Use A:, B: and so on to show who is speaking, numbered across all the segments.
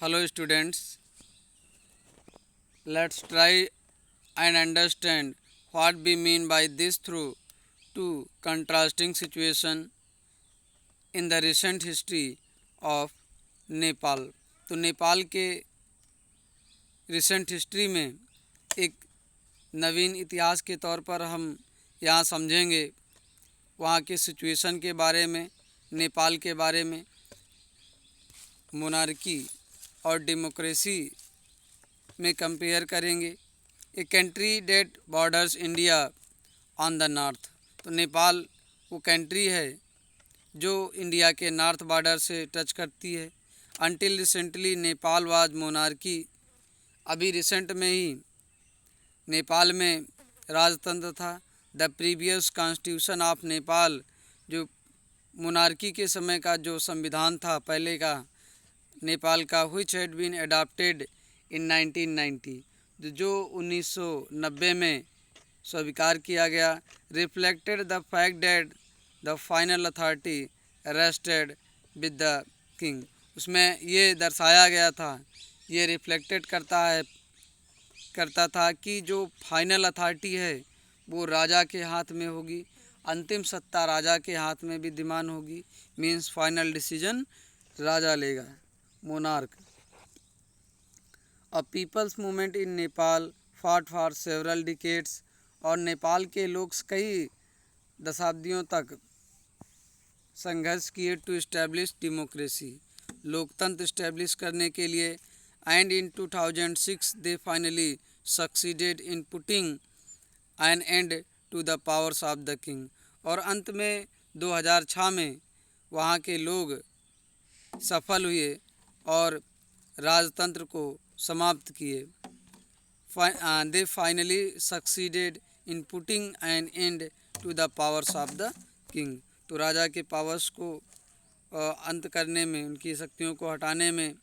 A: Hello students, let's try and understand what we mean by this through two contrasting situations in the recent history of Nepal. तो नेपाल के recent history में एक नवीन इतिहास के तौर पर हम यहाँ समझेंगे वहाँ के सिचुएशन के बारे में, नेपाल के बारे में, मोनार्की और डेमोक्रेसी में कंपेयर करेंगे। A country that borders India on the north. तो नेपाल वो कंट्री है जो इंडिया के नॉर्थ बॉर्डर से टच करती है। Until recently Nepal was monarchy. अभी रिसेंट में ही नेपाल में राजतंत्र था। The previous constitution of Nepal, जो मोनार्की के समय का जो संविधान था पहले का नेपाल का, which had been adopted in 1990, जो 1990 में स्वीकार किया गया, reflected the fact that the final authority rested with the king. उसमें ये दर्शाया गया था, ये रिफ्लेक्टेड करता था कि जो फाइनल अथॉरिटी है वो राजा के हाथ में होगी, अंतिम सत्ता राजा के हाथ में विद्यमान होगी। मीन्स फाइनल डिसीजन राजा लेगा, monarch. A people's movement in Nepal fought for several decades. और नेपाल के लोग कई दशाब्दियों तक संघर्ष किए टू इस्टेब्लिश डेमोक्रेसी, लोकतंत्र इस्टेब्लिश करने के लिए। And in 2006 they finally succeeded in putting an end to the powers of the king. और अंत में 2006 में वहाँ के लोग सफल हुए और राजतंत्र को समाप्त किए। They finally succeeded in putting an end to the powers of the king. तो राजा के पावर्स को अंत करने में, उनकी शक्तियों को हटाने में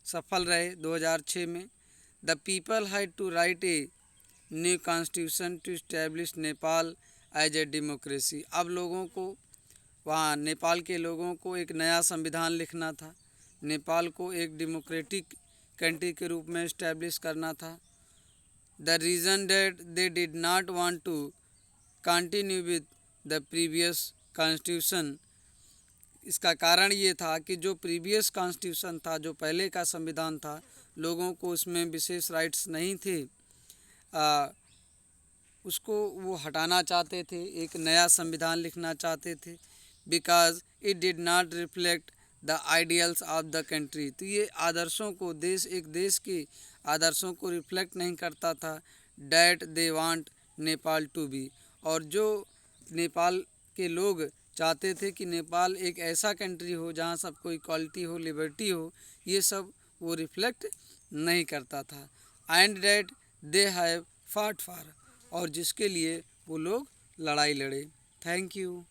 A: सफल रहे 2006 में। The people had to write a new constitution to establish Nepal as a democracy. अब लोगों को, वहाँ नेपाल के लोगों को एक नया संविधान लिखना था, नेपाल को एक डेमोक्रेटिक कंट्री के रूप में इस्टेब्लिश करना था। The reason that they did not want to continue with the previous constitution. इसका कारण ये था कि जो प्रीवियस कॉन्स्टिट्यूशन था, जो पहले का संविधान था, लोगों को उसमें विशेष राइट्स नहीं थे, उसको वो हटाना चाहते थे, एक नया संविधान लिखना चाहते थे। Because it did not reflect the ideals of the country. तो ये आदर्शों को, एक देश के आदर्शों को रिफ्लेक्ट नहीं करता था। That they want Nepal to be. और जो नेपाल के लोग चाहते थे कि नेपाल एक ऐसा कंट्री हो जहाँ सबको इक्वालिटी हो, लिबर्टी हो, ये सब वो रिफ्लेक्ट नहीं करता था। And that they have fought for, और जिसके लिए वो लोग लड़ाई लड़े। Thank you.